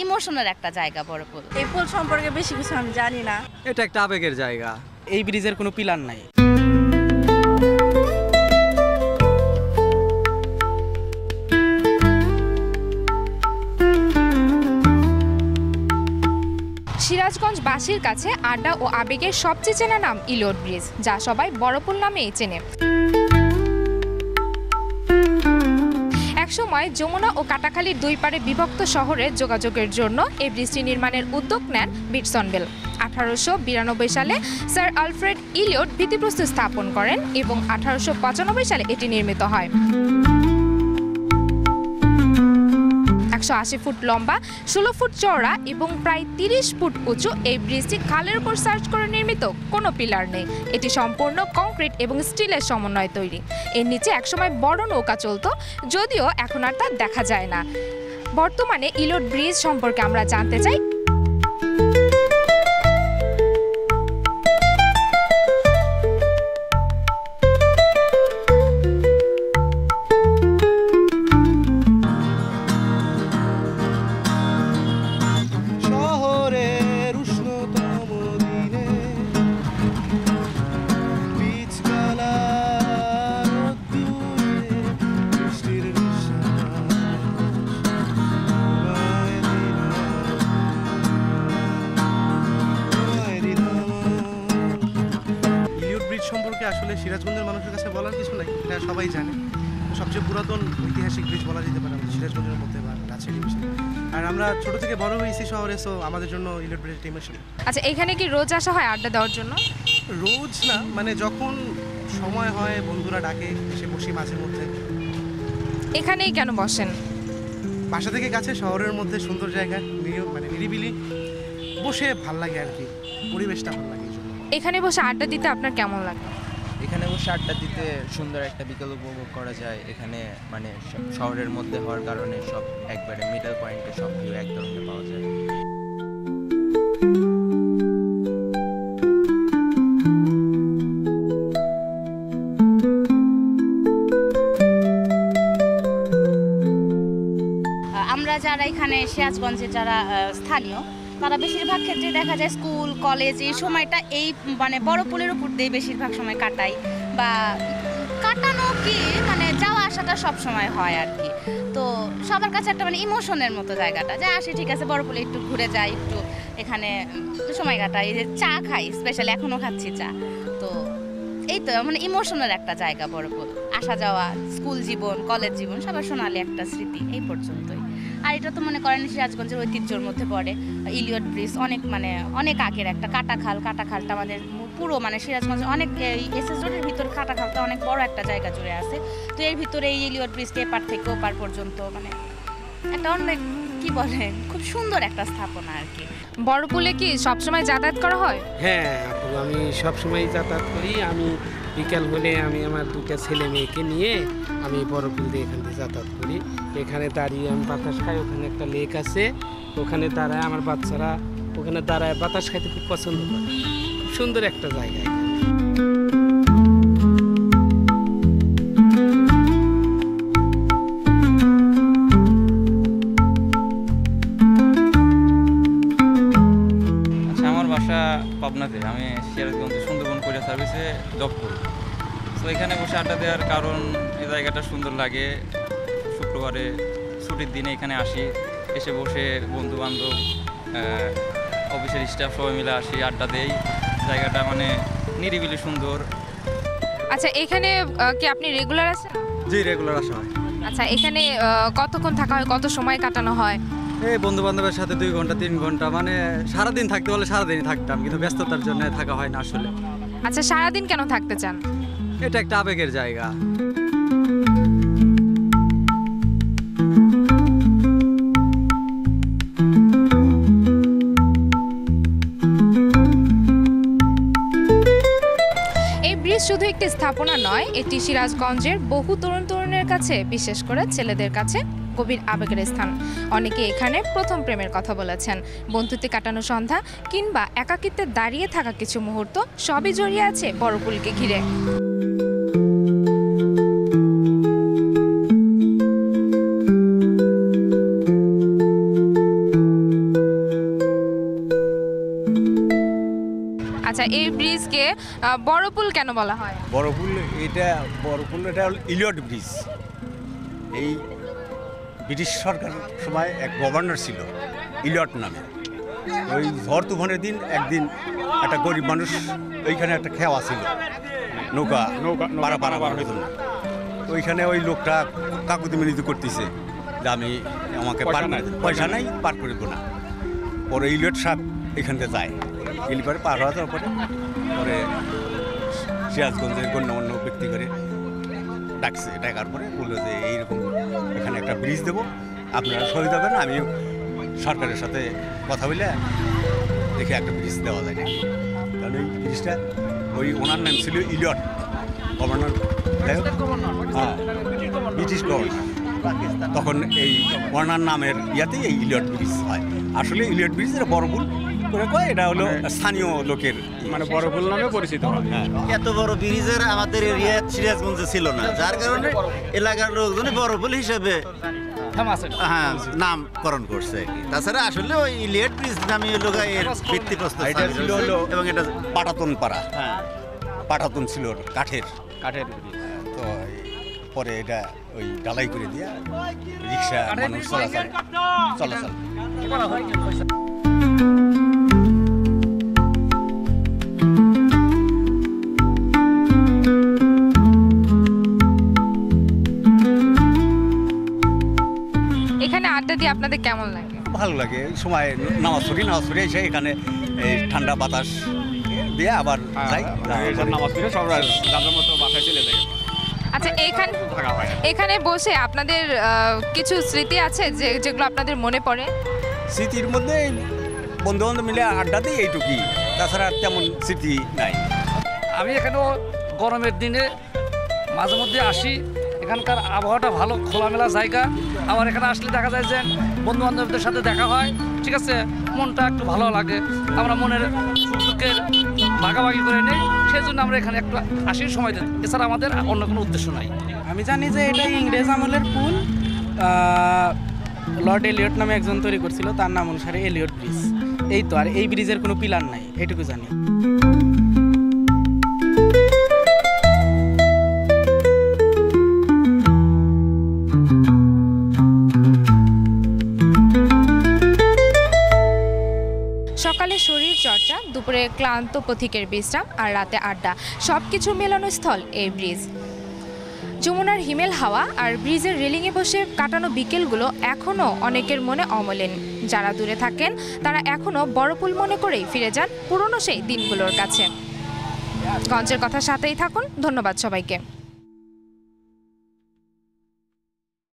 ইমোশনের একটা জায়গা বড়পুল। এই পুল সম্পর্কে বেশি কিছু আমি জানি না। এটা একটা আবেগের জায়গা। এই ব্রিজের কোনো পিলার নাই। সিরাজগঞ্জবাসীর কাছে আড্ডা ও আবেগের সবচেয়ে চেনা নাম ইলিয়ট ব্রিজ, যা সবাই বড়পুল নামেই চেনে। একসময় যমুনা ও কাটাখালীর দুই পারে বিভক্ত শহরে যোগাযোগের জন্য এই ব্রিজটি নির্মাণের উদ্যোগ নেন বিটসনবেল। 1892 সালে স্যার আলফ্রেড ইলিয়ট ভিত্তিপ্রস্তর স্থাপন করেন এবং 1895 সালে এটি নির্মিত হয়। 180 ফুট লম্বা, 16 ফুট চওড়া এবং প্রায় 30 ফুট উঁচু এই ব্রিজটি খালের উপর সার্চ করে নির্মিত, কোনো পিলার নেই। এটি সম্পূর্ণ কংক্রিট এবং স্টিলের সমন্বয়ে তৈরি। এর নিচে একসময় বড় নৌকা চলতো, যদিও এখন আর তা দেখা যায় না। বর্তমানে ইলিয়ট ব্রিজ সম্পর্কে আমরা জানতে চাই। আসলে সিরাজগঞ্জের মানুষের কাছে বলার কিছু নাই, এটা সবাই জানে। সবচেয়ে পুরাতন ঐতিহাসিক ব্রিজ বলা যেতে পারে আমাদের সিরাজগঞ্জের মধ্যে বা রাজশাহী ডিভিশন। আর আমরা ছোট থেকে বড় হয়েছি শহরে, সো আমাদের জন্য ইলিয়ট ব্রিজ ইমোশন। আচ্ছা, এখানে কি রোজ আসা হয় আড্ডা দেওয়ার জন্য? রোজ না, মানে যখন সময় হয় বন্ধুরা ডাকে এসে বসি মাঝে মধ্যে। এখানেই কেন বসেন? বাসা থেকে কাছে, শহরের মধ্যে সুন্দর জায়গা, মানে নিরিবিলি, বসে ভাল লাগে আর কি, পরিবেশটা ভালো লাগে। এখানে বসে আড্ডা দিতে আপনার কেমন লাগে? এখানে বসে আড্ডা দিতে সুন্দর একটা বিকেল উপভোগ করা যায়। এখানে মানে শহরের মধ্যে হওয়ার কারণে সব একবারে মিডল পয়েন্টে সব ভিউ এক ধরনের পাওয়া যায়। আমরা যারা এখানে সিরাজগঞ্জের যারা স্থানীয়, তারা বেশিরভাগ ক্ষেত্রে দেখা যায় স্কুল কলেজ এই সময়টা এই মানে বড়পুলের উপর দিয়ে বেশিরভাগ সময় কাটাই, বা কাটানো কি মানে যাওয়া আসাটা সব সময় হয় আর কি। তো সবার কাছে একটা মানে ইমোশনের মতো জায়গাটা, যে আসি ঠিক আছে বড়পুলে একটু ঘুরে যাই, একটু এখানে সময় কাটাই, এই যে চা খাই, স্পেশালি এখনও খাচ্ছি চা। তো এই তো মানে ইমোশনের একটা জায়গা বড়পুল। আসা যাওয়া, স্কুল জীবন, কলেজ জীবন সবার সোনালি একটা স্মৃতি এই পর্যন্তই। আর এটা তো মনে করেন সিরাজগঞ্জের ঐতিহ্যর মধ্যে পড়ে। ইলিয়ট ব্রিজ অনেক আগের একটা কাটাখালটা আমাদের পুরো মানে সিরাজগঞ্জ অনেক এসএস রোডের ভিতরে কাটাখালটা অনেক বড় একটা জায়গা জুড়ে আছে। তো এর ভিতরে এই ইলিয়ট ব্রিজটা এপার থেকে ওপার পর্যন্ত মানে একটা অনেক কি বলে খুব সুন্দর একটা স্থাপনা আর কি। বড়পুলে কি সবসময় যাতায়াত করা হয়? হ্যাঁ, আমি সবসময় যাতায়াত করি। আমি বিকাল হলে আমি আমার দুটো ছেলে মেয়েকে নিয়ে আমি বড়পুল দিয়ে এখান থেকে যাতায়াত করি। এখানে দাঁড়িয়ে আমি বাতাস খাই। ওখানে একটা লেক আছে, ওখানে দাঁড়ায় আমার বাচ্চারা, ওখানে দাঁড়ায় বাতাস খাইতে খুব পছন্দ করে। খুব সুন্দর একটা জায়গা। পাবনাতে, আমি সিরাজগঞ্জ সুন্দরবন কোরিয়ার সার্ভিসে জব করি। তো এখানে বসে আড্ডা দেওয়ার কারণ এই জায়গাটা সুন্দর লাগে। শুক্রবারে ছুটির দিনে এখানে আসি, এসে বসে বন্ধু বান্ধব অফিসের স্টাফ সবাই মিলে আসি, আড্ডা দেই। জায়গাটা মানে নিরিবিলি সুন্দর। আচ্ছা, এখানে কি আপনি রেগুলার আছেন? জি, রেগুলার আসা হয়। আচ্ছা, এখানে কতক্ষণ থাকা হয়, কত সময় কাটানো হয়? এই বন্ধু বান্ধবের সাথে 2 ঘন্টা 3 ঘন্টা, মানে সারাদিন থাকতে বলে সারাদিনই থাকতাম, কিন্তু ব্যস্ততার জন্য থাকা হয় না আসলে। আচ্ছা, সারাদিন কেন থাকতে চান? এটা একটা আবেগের জায়গা। এই ব্রিজ শুধু একটি স্থাপনা নয়, এটি সিরাজগঞ্জের বহু তরুণ তরুণীর কাছে, বিশেষ করে ছেলেদের কাছে গভীর আবেগের স্থান। অনেকে এখানে প্রথম প্রেমের কথা বলেছেন। বন্ধুত্বে কাটানো সন্ধ্যা কিংবা একাকিত্বে দাঁড়িয়ে থাকা কিছু মুহূর্ত সবই জড়িয়ে আছে বড়পুলকে ঘিরে। আচ্ছা, এই ব্রিজকে বড় পুল কেন বলা হয়? বড়পুল এটা হলো ইলিয়ট ব্রিজ। এই ব্রিটিশ সরকার সময় এক গভর্নর ছিল ইলিয়ট নামে। ওই ঝড় তুফানের দিন একদিন একটা গরিব মানুষ ওইখানে একটা খেওয়া ছিল, নৌকা পারাপার হইত না। ওইখানে ওই লোকটা কাকুতি মিনতি করতেছে যে আমাকে পয়সা নাই, পার করিব না। পরে ইলিয়ট সাহেব এখান থেকে যায়, গেলি পরে পার হওয়ার পরে পরে সিরাজগঞ্জের গণ্যমান্য ব্যক্তি করে ডাকছে, ডাকার পরে বললো যে এইরকম এখানে একটা ব্রিজ দেবো, আপনারা সহিত হবেন। আমি সরকারের সাথে কথা বলে দেখে একটা ব্রিজ দেওয়া যায় না, কারণ এই ব্রিজটা ওই ওনার নাম ছিল ইলিয়ট, গভর্নর, হ্যাঁ ব্রিটিশ গভর্নর। তখন এই ওনার নামের ইয়াতেই এই ইলিয়ট ব্রিজ হয়। আসলে ইলিয়ট ব্রিজ এটা বড়পুল করে কয়, এটা হলো স্থানীয় লোকের মানে বড়পুল নামে পরিচিত। হ্যাঁ, এত বড় ব্রিজের আমাদের এরিয়া সিরাজগঞ্জে ছিল না, যার কারণে এলাকার লোকজন বড়পুল হিসেবে হ্যাঁ নামকরণ করছে। তাছাড়া আসলে ওই ইলিয়ট ব্রিজ নামে এর ভিত্তিপ্রস্তর ছিল হলো এবং এটা পাটাতন পাড়া, হ্যাঁ পাটাতন ছিল কাঠের। তো পরে এটা ওই ঢালাই করে দিয়া রিক্সা মানুষ চলাচল। এখানে আড্ডা দিয়ে আপনাদের কেমন লাগে? ভালো লাগে। এই সময় নামাজ পড়ি এসে এখানে এই ঠান্ডা বাতাস দিয়ে আবার যাই, নামাজ পড়ে সব যার মতো বাসায় চলে যাই। আচ্ছা, এখানে বসে আপনাদের কিছু স্মৃতি আছে যেগুলো আপনাদের মনে পড়ে? স্মৃতির মধ্যে বন্ধু বান্ধব মিলে আড্ডা দিই, এইটুকুই, তাছাড়া তেমন স্মৃতি নাই। আমি এখানেও গরমের দিনে মাঝে মধ্যে আসি, এখানকার আবহাওয়াটা ভালো, খোলামেলা জায়গা। আবার এখানে আসলে দেখা যায় যে বন্ধু বান্ধবদের সাথে দেখা হয়, ঠিক আছে, মনটা একটু ভালো লাগে। আমরা মনের সুখ দুঃখের ভাগাভাগি করে নেই, সেই জন্য আমরা এখানে একটু আসি, সময় দিই। এছাড়া আমাদের অন্য কোনো উদ্দেশ্য নাই। আমি জানি যে এটা ইংরেজ আমলের পুল, লর্ড এলিয়ট নামে একজন তৈরি করছিল, তার নাম অনুসারে এলিয়ট ব্রিজ। এই তো, আর এই ব্রিজের কোনো পিলার নাই, এটুকু জানি। সকালে শরীর চর্চা, দুপুরে ক্লান্ত পথিকের বিশ্রাম, আর রাতে আড্ডা, সব কিছুর মেলনস্থল এই ব্রিজ। যমুনার হিমেল হাওয়া আর ব্রিজের রেলিংয়ে বসে কাটানো বিকেলগুলো এখনও অনেকের মনে অমলিন। যারা দূরে থাকেন তারা এখনও বড়পুল মনে করেই ফিরে যান পুরনো সেই দিনগুলোর কাছে। গঞ্জের কথা সাথেই থাকুন। ধন্যবাদ সবাইকে।